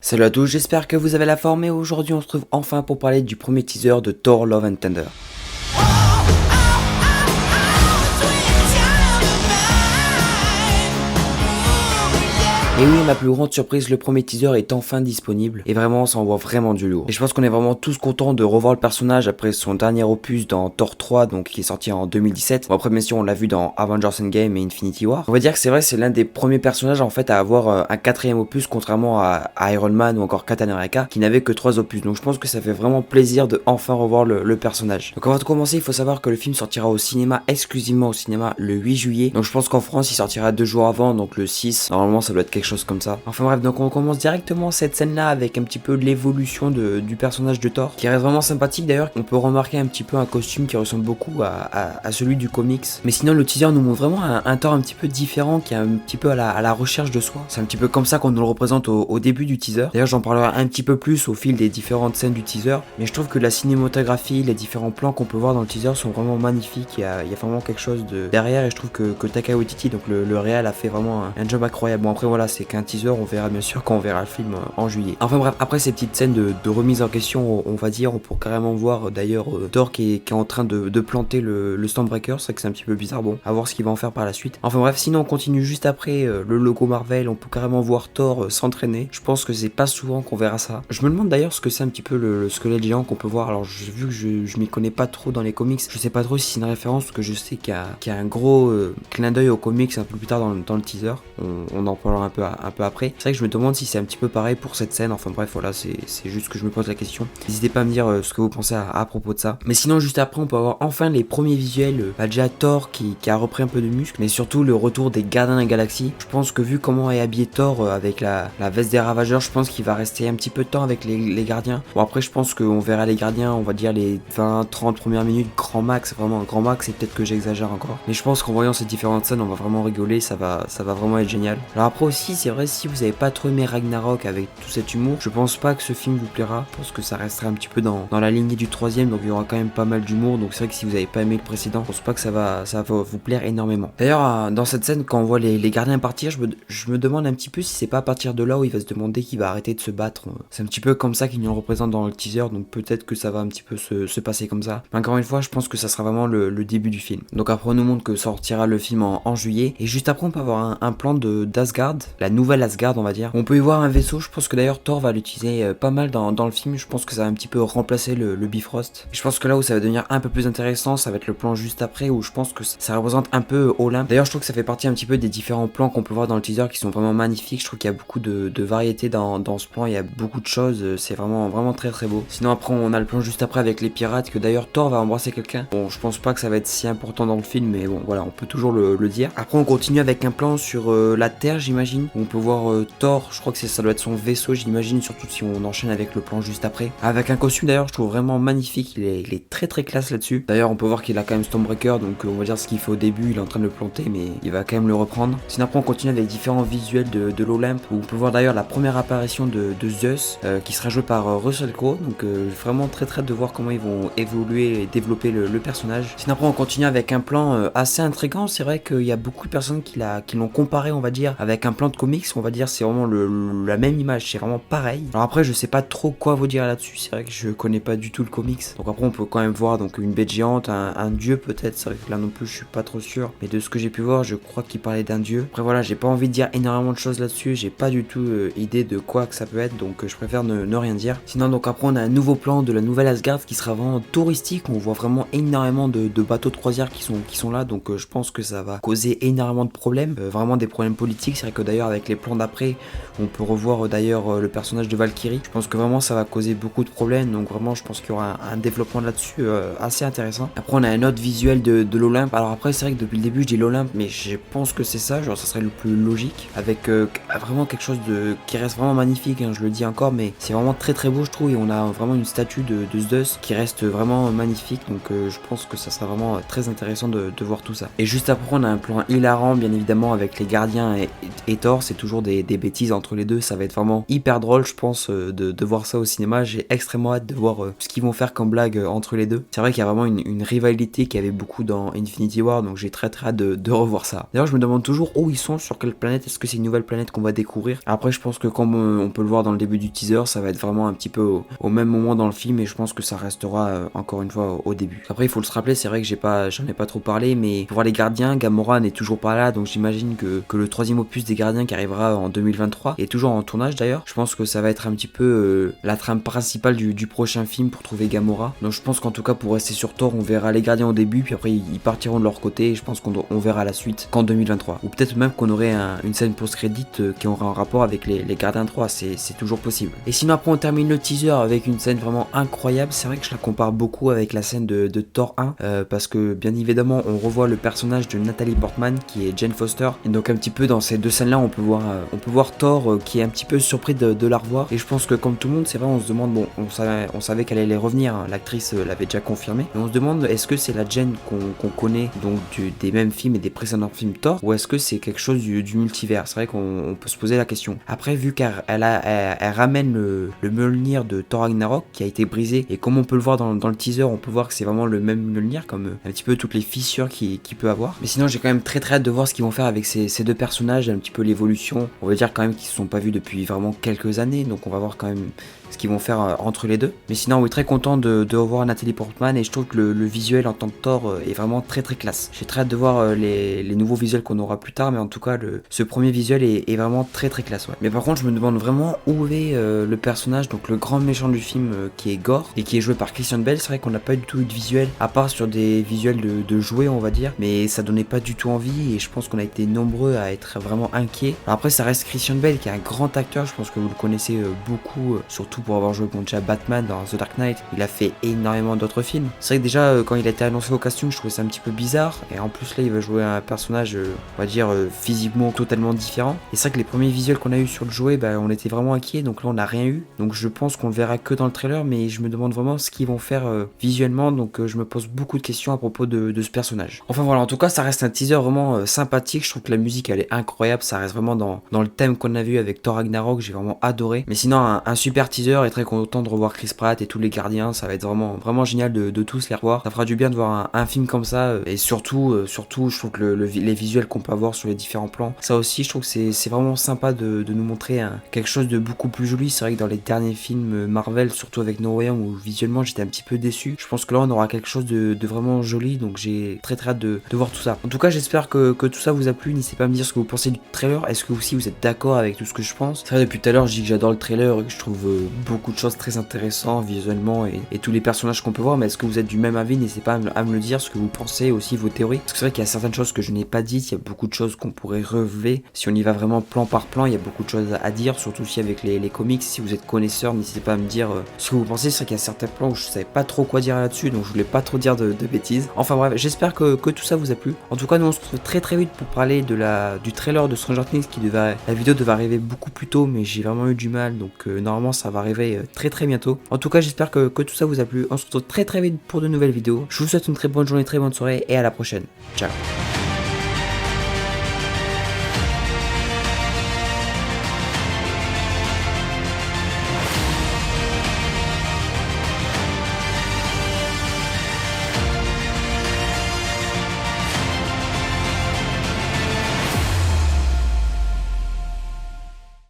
Salut à tous, j'espère que vous avez la forme et aujourd'hui on se retrouve enfin pour parler du premier teaser de Thor Love and Thunder. Et oui, ma plus grande surprise, le premier teaser est enfin disponible et vraiment ça envoie vraiment du lourd. Et je pense qu'on est vraiment tous contents de revoir le personnage après son dernier opus dans Thor 3, donc qui est sorti en 2017. Bon, après bien sûr on l'a vu dans Avengers Endgame et Infinity War. On va dire que c'est vrai, c'est l'un des premiers personnages en fait à avoir un quatrième opus, contrairement à Iron Man ou encore Captain America qui n'avait que 3 opus. Donc je pense que ça fait vraiment plaisir de enfin revoir le personnage. Donc avant de commencer, il faut savoir que le film sortira au cinéma, exclusivement au cinéma, le 8 juillet. Donc je pense qu'en France il sortira 2 jours avant, donc le 6. Normalement ça doit être quelque chose comme ça. Enfin bref, donc on commence directement cette scène là avec un petit peu de l'évolution du personnage de Thor, qui reste vraiment sympathique. D'ailleurs on peut remarquer un petit peu un costume qui ressemble beaucoup à celui du comics. Mais sinon le teaser nous montre vraiment un Thor un petit peu différent, qui est un petit peu à la recherche de soi. C'est un petit peu comme ça qu'on nous le représente au début du teaser. D'ailleurs j'en parlerai un petit peu plus au fil des différentes scènes du teaser, mais je trouve que la cinématographie, les différents plans qu'on peut voir dans le teaser sont vraiment magnifiques. Il y a vraiment quelque chose derrière, et je trouve que Taika Waititi, donc le réal, a fait vraiment un job incroyable. Bon après voilà, c'est qu'un teaser, on verra bien sûr quand on verra le film en juillet. Enfin bref, après ces petites scènes de remise en question, on va dire, on peut carrément voir d'ailleurs Thor qui est en train de planter le Stormbreaker. C'est vrai que c'est un petit peu bizarre, bon, à voir ce qu'il va en faire par la suite. Enfin bref, sinon on continue juste après le logo Marvel, on peut carrément voir Thor s'entraîner. Je pense que c'est pas souvent qu'on verra ça. Je me demande d'ailleurs ce que c'est un petit peu le squelette géant qu'on peut voir. Alors vu que je m'y connais pas trop dans les comics, je sais pas trop si c'est une référence, parce que je sais qu'il y a un gros clin d'œil aux comics un peu plus tard dans le teaser. On en parlera un peu après. C'est vrai que je me demande si c'est un petit peu pareil pour cette scène. Enfin bref, voilà, c'est juste que je me pose la question. N'hésitez pas à me dire ce que vous pensez à propos de ça. Mais sinon, juste après, on peut avoir enfin les premiers visuels. Déjà Thor qui a repris un peu de muscle, mais surtout le retour des Gardiens de la Galaxie. Je pense que vu comment est habillé Thor avec la veste des Ravageurs, je pense qu'il va rester un petit peu de temps avec les Gardiens. Bon après, je pense qu'on verra les Gardiens, on va dire les 20-30 premières minutes, grand max, vraiment un grand max, et peut-être que j'exagère encore. Mais je pense qu'en voyant ces différentes scènes, on va vraiment rigoler, ça va vraiment être génial. Alors après aussi, c'est vrai, si vous avez pas trop aimé Ragnarok avec tout cet humour, je pense pas que ce film vous plaira. Je pense que ça restera un petit peu dans la lignée du troisième, donc il y aura quand même pas mal d'humour. Donc c'est vrai que si vous avez pas aimé le précédent, je pense pas que ça va vous plaire énormément. D'ailleurs, dans cette scène, quand on voit les gardiens partir, je me demande un petit peu si c'est pas à partir de là où il va se demander qu'il va arrêter de se battre. C'est un petit peu comme ça qu'il nous le représente dans le teaser, donc peut-être que ça va un petit peu se passer comme ça. Mais encore une fois, je pense que ça sera vraiment le début du film. Donc après, on nous montre que sortira le film en juillet, et juste après, on peut avoir un plan d'Asgard, la nouvelle Asgard, on va dire. On peut y voir un vaisseau. Je pense que d'ailleurs Thor va l'utiliser pas mal dans le film. Je pense que ça va un petit peu remplacer le Bifrost. Je pense que là où ça va devenir un peu plus intéressant, ça va être le plan juste après, où je pense que ça représente un peu Olympe. D'ailleurs je trouve que ça fait partie un petit peu des différents plans qu'on peut voir dans le teaser qui sont vraiment magnifiques. Je trouve qu'il y a beaucoup de variété dans ce plan, il y a beaucoup de choses, c'est vraiment très très beau. Sinon après on a le plan juste après avec les pirates, que d'ailleurs Thor va embrasser quelqu'un. Bon, je pense pas que ça va être si important dans le film, mais bon voilà, on peut toujours le dire. Après on continue avec un plan sur la Terre, j'imagine, où on peut voir Thor, je crois que ça doit être son vaisseau, j'imagine, surtout si on enchaîne avec le plan juste après. Avec un costume d'ailleurs, je trouve vraiment magnifique, il est très très classe là-dessus. D'ailleurs, on peut voir qu'il a quand même Stormbreaker, donc on va dire ce qu'il fait au début, il est en train de le planter, mais il va quand même le reprendre. Sinon après, on continue avec différents visuels de l'Olympe, où on peut voir d'ailleurs la première apparition de Zeus, qui sera joué par Russell Crowe, donc vraiment très très hâte de voir comment ils vont évoluer et développer le personnage. Sinon après, on continue avec un plan assez intriguant. C'est vrai qu'il y a beaucoup de personnes qui l'ont comparé, on va dire, avec un plan de comics, on va dire, c'est vraiment la même image, c'est vraiment pareil. Alors après, je sais pas trop quoi vous dire là-dessus, c'est vrai que je connais pas du tout le comics. Donc après, on peut quand même voir donc une bête géante, un dieu peut-être, c'est vrai que là non plus je suis pas trop sûr, mais de ce que j'ai pu voir, je crois qu'il parlait d'un dieu. Après voilà, j'ai pas envie de dire énormément de choses là-dessus, j'ai pas du tout idée de quoi que ça peut être, donc je préfère ne rien dire. Sinon donc après, on a un nouveau plan de la nouvelle Asgard qui sera vraiment touristique, on voit vraiment énormément de bateaux de croisière qui sont là, donc je pense que ça va causer énormément de problèmes, vraiment des problèmes politiques. C'est vrai que d'ailleurs avec les plans d'après, on peut revoir d'ailleurs le personnage de Valkyrie. Je pense que vraiment ça va causer beaucoup de problèmes, donc vraiment je pense qu'il y aura un développement là-dessus assez intéressant. Après on a un autre visuel de l'Olympe. Alors après c'est vrai que depuis le début je dis l'Olympe, mais je pense que c'est ça, genre ça serait le plus logique, avec vraiment quelque chose qui reste vraiment magnifique, hein, je le dis encore, mais c'est vraiment très très beau je trouve, et on a vraiment une statue de Zeus qui reste vraiment magnifique, donc je pense que ça sera vraiment très intéressant de voir tout ça. Et juste après on a un plan hilarant bien évidemment avec les gardiens et Thor. gore, c'est toujours des bêtises entre les deux. Ça va être vraiment hyper drôle, je pense, de voir ça au cinéma. J'ai extrêmement hâte de voir ce qu'ils vont faire comme blague entre les deux. C'est vrai qu'il y a vraiment une rivalité qui avait beaucoup dans Infinity War, donc j'ai très hâte de revoir ça. D'ailleurs, je me demande toujours où ils sont, sur quelle planète. Est-ce que c'est une nouvelle planète qu'on va découvrir? Après, je pense que comme on peut le voir dans le début du teaser, ça va être vraiment un petit peu au même moment dans le film, et je pense que ça restera encore une fois au début. Après, il faut se rappeler, c'est vrai que j'en ai pas trop parlé, mais pour voir les gardiens, Gamora n'est toujours pas là, donc j'imagine que le troisième opus des gardiens qui arrivera en 2023 est toujours en tournage d'ailleurs. Je pense que ça va être un petit peu la trame principale du prochain film pour trouver Gamora. Donc je pense qu'en tout cas, pour rester sur Thor, on verra les gardiens au début, puis après ils partiront de leur côté, et je pense qu'on verra la suite qu'en 2023. Ou peut-être même qu'on aurait une scène post-crédit qui aura un rapport avec les gardiens 3, c'est toujours possible. Et sinon, après on termine le teaser avec une scène vraiment incroyable. C'est vrai que je la compare beaucoup avec la scène de Thor 1, parce que bien évidemment on revoit le personnage de Natalie Portman qui est Jane Foster, et donc un petit peu dans ces deux scènes là on peut voir Thor qui est un petit peu surpris de la revoir. Et je pense que comme tout le monde, c'est vrai, on se demande, bon, on savait qu'elle allait revenir, hein, l'actrice l'avait déjà confirmé, mais on se demande, est-ce que c'est la Jane qu'on connaît donc des mêmes films et des précédents films Thor, ou est-ce que c'est quelque chose du multivers? C'est vrai qu'on peut se poser la question. Après, vu qu'elle ramène le Mjolnir de Thor Ragnarok qui a été brisé, et comme on peut le voir dans le teaser, on peut voir que c'est vraiment le même Mjolnir, comme un petit peu toutes les fissures qu'il peut avoir. Mais sinon, j'ai quand même très hâte de voir ce qu'ils vont faire avec ces deux personnages, un petit peu l'évolution. On va dire quand même qu'ils se sont pas vus depuis vraiment quelques années, donc on va voir quand même ce qu'ils vont faire entre les deux. Mais sinon, oui, très content de revoir Natalie Portman, et je trouve que le visuel en tant que Thor est vraiment très classe. J'ai très hâte de voir les nouveaux visuels qu'on aura plus tard, mais en tout cas ce premier visuel est vraiment très classe, ouais. Mais par contre, je me demande vraiment où est le personnage, donc le grand méchant du film qui est Gore et qui est joué par Christian Bale. C'est vrai qu'on n'a pas du tout eu de visuel, à part sur des visuels de jouets, on va dire, mais ça donnait pas du tout envie, et je pense qu'on a été nombreux à être vraiment inquiets. Alors après, ça reste Christian Bale qui est un grand acteur, je pense que vous le connaissez beaucoup, surtout pour avoir joué déjà Batman dans The Dark Knight. Il a fait énormément d'autres films. C'est vrai que déjà quand il a été annoncé au casting, je trouvais ça un petit peu bizarre, et en plus là il va jouer un personnage on va dire physiquement totalement différent. Et c'est vrai que les premiers visuels qu'on a eu sur le jouet, on était vraiment inquiets, donc là on n'a rien eu, donc je pense qu'on le verra que dans le trailer, mais je me demande vraiment ce qu'ils vont faire visuellement, donc je me pose beaucoup de questions à propos de ce personnage. Enfin voilà, en tout cas ça reste un teaser vraiment sympathique. Je trouve que la musique elle est incroyable, ça reste vraiment dans le thème qu'on a vu avec Thor Ragnarok, j'ai vraiment adoré. Mais sinon un super teaser, et très content de revoir Chris Pratt et tous les gardiens. Ça va être vraiment génial de tous les revoir. Ça fera du bien de voir un film comme ça, et surtout je trouve que les visuels qu'on peut avoir sur les différents plans, ça aussi je trouve que c'est vraiment sympa de nous montrer quelque chose de beaucoup plus joli. C'est vrai que dans les derniers films Marvel, surtout avec No Way Home, où visuellement j'étais un petit peu déçu, je pense que là on aura quelque chose de vraiment joli, donc j'ai très hâte de voir tout ça. En tout cas, j'espère que tout ça vous a plu. N'hésitez pas à me dire ce que vous pensez du trailer. Est-ce que aussi vous êtes d'accord avec tout ce que je pense? C'est vrai, depuis tout à l'heure je dis que j'adore le trailer et que je trouve beaucoup de choses très intéressantes visuellement, et tous les personnages qu'on peut voir, mais est-ce que vous êtes du même avis? N'hésitez pas à me le dire, ce que vous pensez, aussi vos théories, parce que c'est vrai qu'il y a certaines choses que je n'ai pas dites, il y a beaucoup de choses qu'on pourrait relever si on y va vraiment plan par plan. Il y a beaucoup de choses à dire, surtout aussi avec les comics. Si vous êtes connaisseur, n'hésitez pas à me dire ce que vous pensez. C'est vrai qu'il y a certains plans où je savais pas trop quoi dire là-dessus, donc je voulais pas trop dire de bêtises. Enfin bref, j'espère que tout ça vous a plu. En tout cas, nous on se retrouve très vite pour parler du trailer de Stranger Things la vidéo devait arriver beaucoup plus tôt, mais j'ai vraiment eu du mal, donc normalement ça va arriver très bientôt. En tout cas, j'espère que tout ça vous a plu. On se retrouve très vite pour de nouvelles vidéos. Je vous souhaite une très bonne journée, très bonne soirée, et à la prochaine. Ciao.